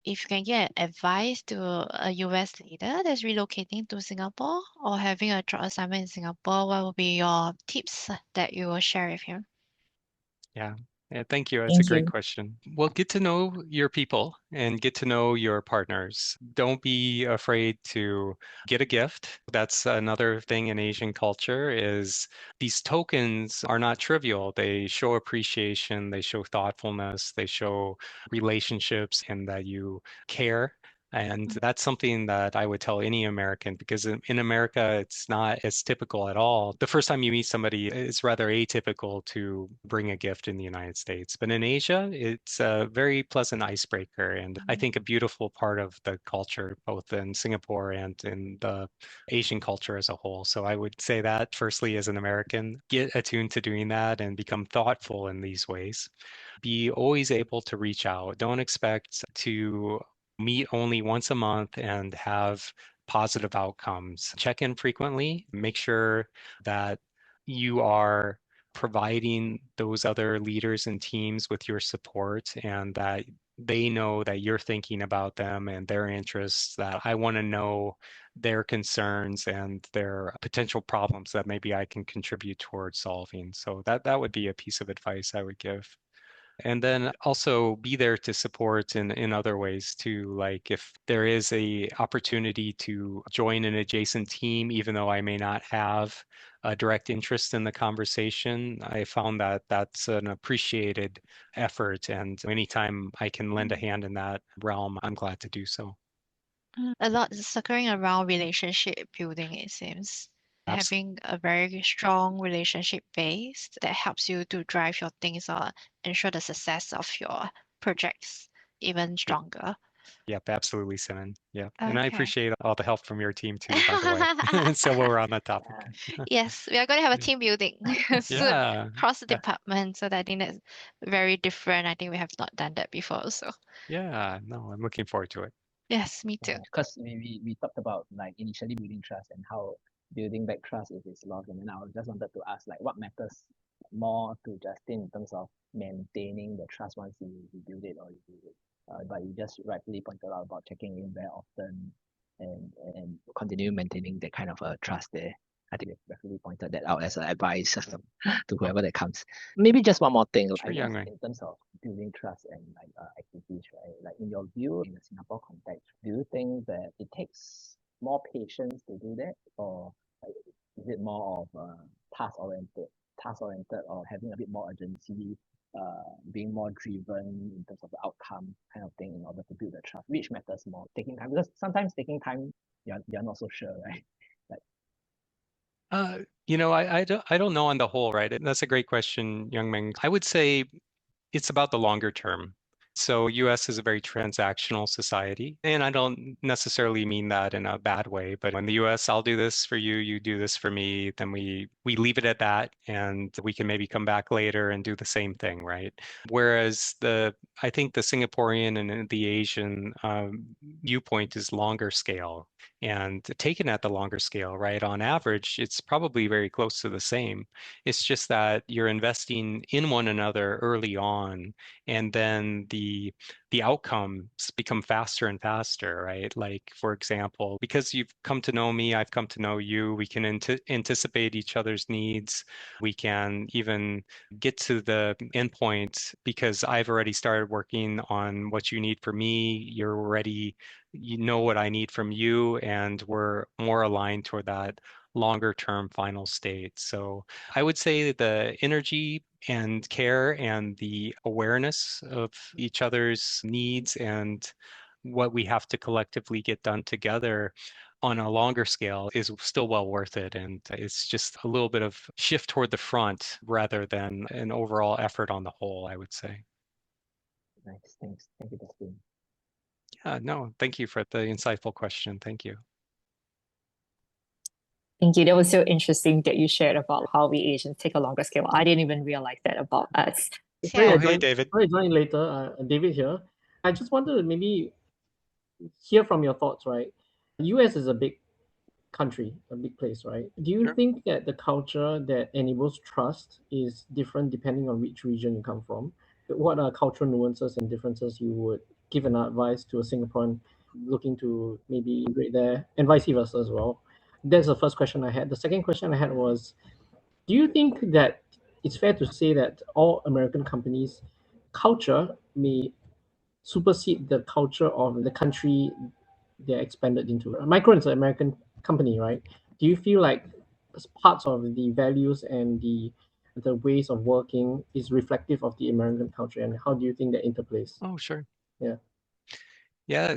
if you can get advice to a US leader that's relocating to Singapore or having a job assignment in Singapore, what would be your tips that you will share with him? Yeah. Yeah, thank you. That's a Thank great you. question. Well, get to know your people and get to know your partners. Don't be afraid to get a gift. That's another thing in Asian culture is these tokens are not trivial. They show appreciation, they show thoughtfulness, they show relationships and that you care. And that's something that I would tell any American because in America, it's not as typical at all. The first time you meet somebody, it's rather atypical to bring a gift in the United States. But in Asia, it's a very pleasant icebreaker. And I think a beautiful part of the culture, both in Singapore and in the Asian culture as a whole. So I would say that firstly, as an American, get attuned to doing that and become thoughtful in these ways. Be always able to reach out. Don't expect to meet only once a month and have positive outcomes. Check in frequently, make sure that you are providing those other leaders and teams with your support and that they know that you're thinking about them and their interests, that I want to know their concerns and their potential problems that maybe I can contribute towards solving. So that would be a piece of advice I would give. And then also be there to support in other ways too. Like if there is a opportunity to join an adjacent team, even though I may not have a direct interest in the conversation, I found that that's an appreciated effort. And anytime I can lend a hand in that realm, I'm glad to do so. A lot is circling around relationship building, it seems. Absolutely. Having a very strong relationship base that helps you to drive your things or ensure the success of your projects even stronger. Yep, absolutely, Simon. Yep. And I Okay. appreciate all the help from your team too, by the way. So while we're on that topic. Yes, we are going to have a Yeah. team building soon Yeah. across the department. So I think that's very different. I think we have not done that before. So Yeah. No, I'm looking forward to it. yes, me too. Because we talked about like initially building trust and how building back trust is lost. And then I just wanted to ask like what matters more to Justin in terms of maintaining the trust once you build it or you build it. But you just rightfully pointed out about checking in very often and continue maintaining that kind of a trust there. I think you've rightfully pointed that out as an advice to whoever that comes. Maybe just one more thing, Sure, I guess, Youngwei. in terms of building trust and like activities, right? Like in your view, in the Singapore context, do you think that it takes more patience to do that, or like, is it more of task oriented, or having a bit more urgency, being more driven in terms of the outcome kind of thing in order to build the trust? Which matters more? Taking time, because sometimes taking time, you're not so sure, right? Like, I don't know on the whole, right? That's a great question, Young Ming. I would say it's about the longer term. So US is a very transactional society, and I don't necessarily mean that in a bad way, but in the US, I'll do this for you, you do this for me, then we leave it at that, and we can maybe come back later and do the same thing, right? Whereas I think the Singaporean and the Asian viewpoint is longer scale. And taken at the longer scale, right? On average, it's probably very close to the same. It's just that you're investing in one another early on, and then the outcomes become faster and faster, right? Like for example, because you've come to know me, I've come to know you, we can anticipate each other's needs. We can even get to the endpoint because I've already started working on what you need for me. You're already, you know what I need from you, and we're more aligned toward that longer term final state. So I would say the energy and care and the awareness of each other's needs and what we have to collectively get done together on a longer scale is still well worth it. And it's just a little bit of shift toward the front rather than an overall effort on the whole, I would say. nice, thanks, thank you, Justin. No, thank you for the insightful question. Thank you. Thank you. That was so interesting that you shared about how we Asians take a longer scale. I didn't even realize that about us. Yeah. Oh, hey, David. Sorry, join later. David here. I just wanted to maybe hear from your thoughts, right? US is a big country, a big place, right? Do you Sure. think that the culture that enables trust is different depending on which region you come from? what are cultural nuances and differences you would give an advice to a Singaporean looking to maybe integrate there, and vice versa as well? That's the first question I had. The second question I had was, do you think that it's fair to say that all American companies' culture may supersede the culture of the country they're expanded into? Micron is an American company, right? Do you feel like parts of the values and the ways of working is reflective of the American culture, and how do you think that interplays? Oh, sure. Yeah. Yeah,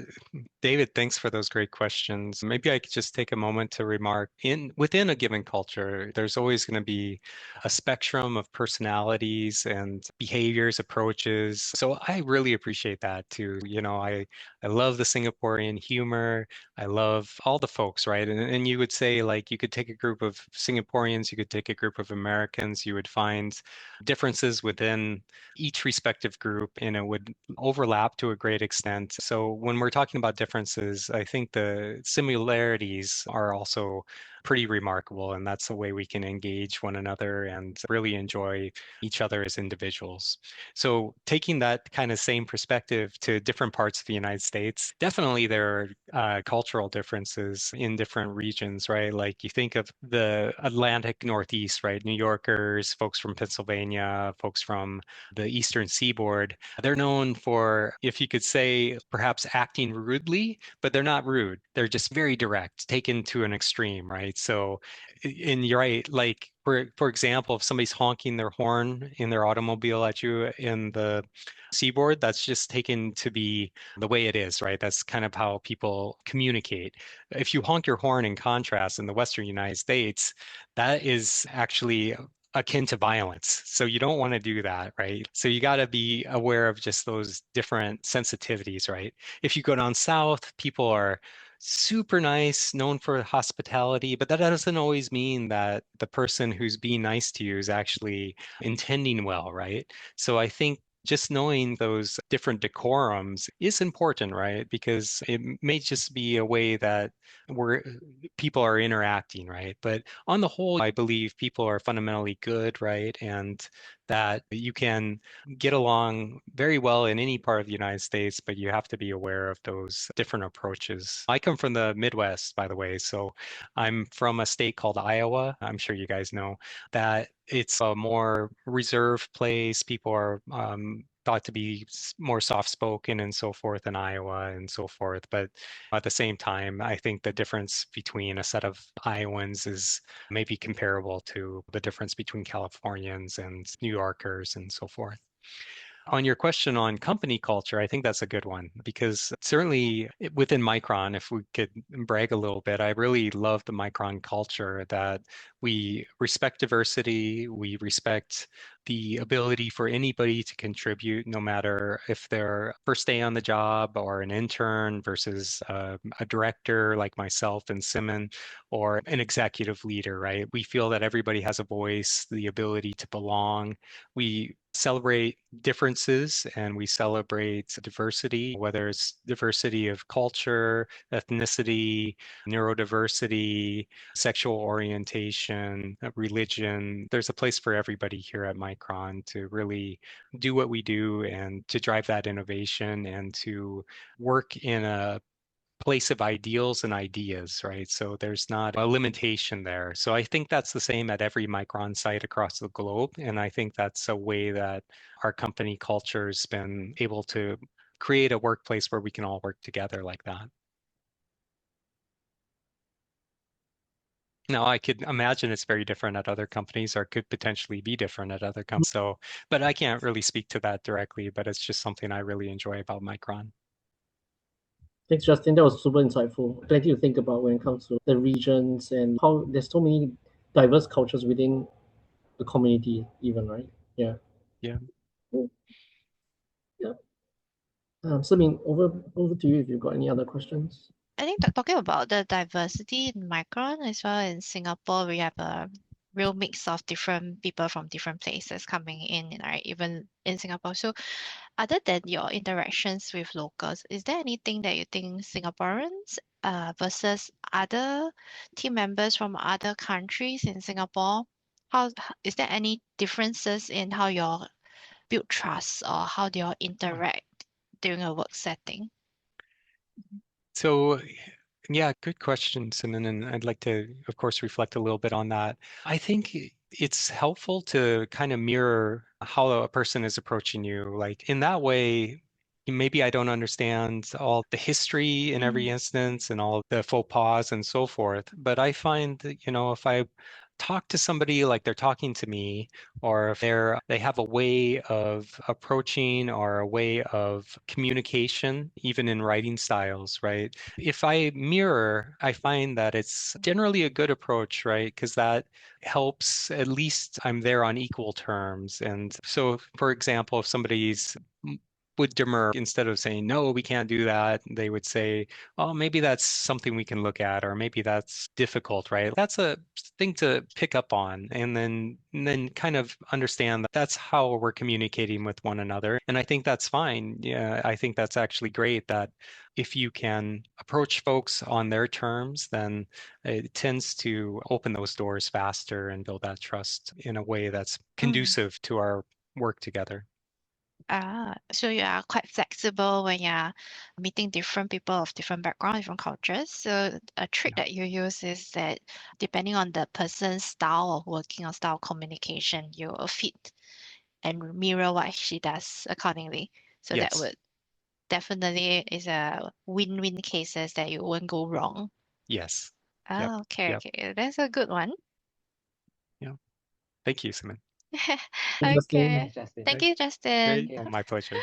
David, thanks for those great questions. Maybe I could just take a moment to remark within a given culture, there's always going to be a spectrum of personalities and behaviors, approaches. So I really appreciate that too. I love the Singaporean humor. I love all the folks, right? And you would say, like, you could take a group of Singaporeans, you could take a group of Americans, you would find differences within each respective group, and it would overlap to a great extent. So when we're talking about differences, I think the similarities are also pretty remarkable, and that's the way we can engage one another and really enjoy each other as individuals. So taking that kind of same perspective to different parts of the United States, definitely there are cultural differences in different regions, right? Like you think of the Atlantic Northeast, right? New Yorkers, folks from Pennsylvania, folks from the Eastern Seaboard, they're known for, if you could say, perhaps acting rudely, but they're not rude. They're just very direct, taken to an extreme, right? So, and you're right, like, for example, if somebody's honking their horn in their automobile at you in the seaboard, that's just taken to be the way it is, right? That's kind of how people communicate. If you honk your horn, in contrast, in the Western United States, that is actually akin to violence. So you don't want to do that, right? So you got to be aware of just those different sensitivities, right? If you go down south, people are super nice, known for hospitality, but that doesn't always mean that the person who's being nice to you is actually intending well, right? So I think just knowing those different decorums is important, right? Because it may just be a way that people are interacting, right? But on the whole, I believe people are fundamentally good, right? And that you can get along very well in any part of the United States, but you have to be aware of those different approaches. I come from the Midwest, by the way, so I'm from a state called Iowa. I'm sure you guys know that it's a more reserved place. People are thought to be more soft-spoken and so forth in Iowa and so forth. But at the same time, I think the difference between a set of Iowans is maybe comparable to the difference between Californians and New Yorkers and so forth. On your question on company culture, I think that's a good one, because certainly within Micron, if we could brag a little bit, I really love the Micron culture, that we respect diversity, we respect the ability for anybody to contribute, no matter if they're first day on the job or an intern versus a director like myself and Simon, or an executive leader, right? We feel that everybody has a voice, the ability to belong. We celebrate differences and we celebrate diversity, whether it's diversity of culture, ethnicity, neurodiversity, sexual orientation, religion. There's a place for everybody here at Micron to really do what we do and to drive that innovation and to work in a place of ideals and ideas, right? So there's not a limitation there. So I think that's the same at every Micron site across the globe. And I think that's a way that our company culture's been able to create a workplace where we can all work together like that. Now, I could imagine it's very different at other companies, or could potentially be different at other companies. So, but I can't really speak to that directly, but it's just something I really enjoy about Micron. Thanks, Justin. That was super insightful. Plenty to think about when it comes to the regions and how there's so many diverse cultures within the community, even, right? Yeah. Yeah. Cool. Yeah. Simin, over to you if you've got any other questions. I think talking about the diversity in Micron as well in Singapore, we have a real mix of different people from different places coming in, right? Even in Singapore. So other than your interactions with locals, is there anything that you think Singaporeans versus other team members from other countries in Singapore, is there any differences in how your build trust, or how do you all interact during a work setting? So, yeah, good question, Simon, and I'd like to, of course, reflect a little bit on that. I think it's helpful to kind of mirror how a person is approaching you. Like in that way, maybe I don't understand all the history in every instance and all the faux pas and so forth, but I find that, if I talk to somebody like they're talking to me, or if they have a way of approaching or a way of communication, even in writing styles, right? If I mirror, I find that it's generally a good approach, right? Because that helps, at least I'm there on equal terms. And so, for example, if somebody's would demur, instead of saying, no, we can't do that, they would say, oh, maybe that's something we can look at, or maybe that's difficult, right? That's a thing to pick up on, and then kind of understand that that's how we're communicating with one another. And I think that's fine. Yeah, I think that's actually great that if you can approach folks on their terms, then it tends to open those doors faster and build that trust in a way that's conducive to our work together. So you are quite flexible when you're meeting different people of different backgrounds, different cultures. So a trick that you use is that depending on the person's style of working or style of communication, you will fit and mirror what she does accordingly. So that Yes. would definitely is a win-win cases that you won't go wrong. Yes. Oh, okay, Yep. okay. That's a good one. Yeah. Thank you, Simon. Justin. Okay. Thanks, Justin. Thank you, Justin. Great. My pleasure.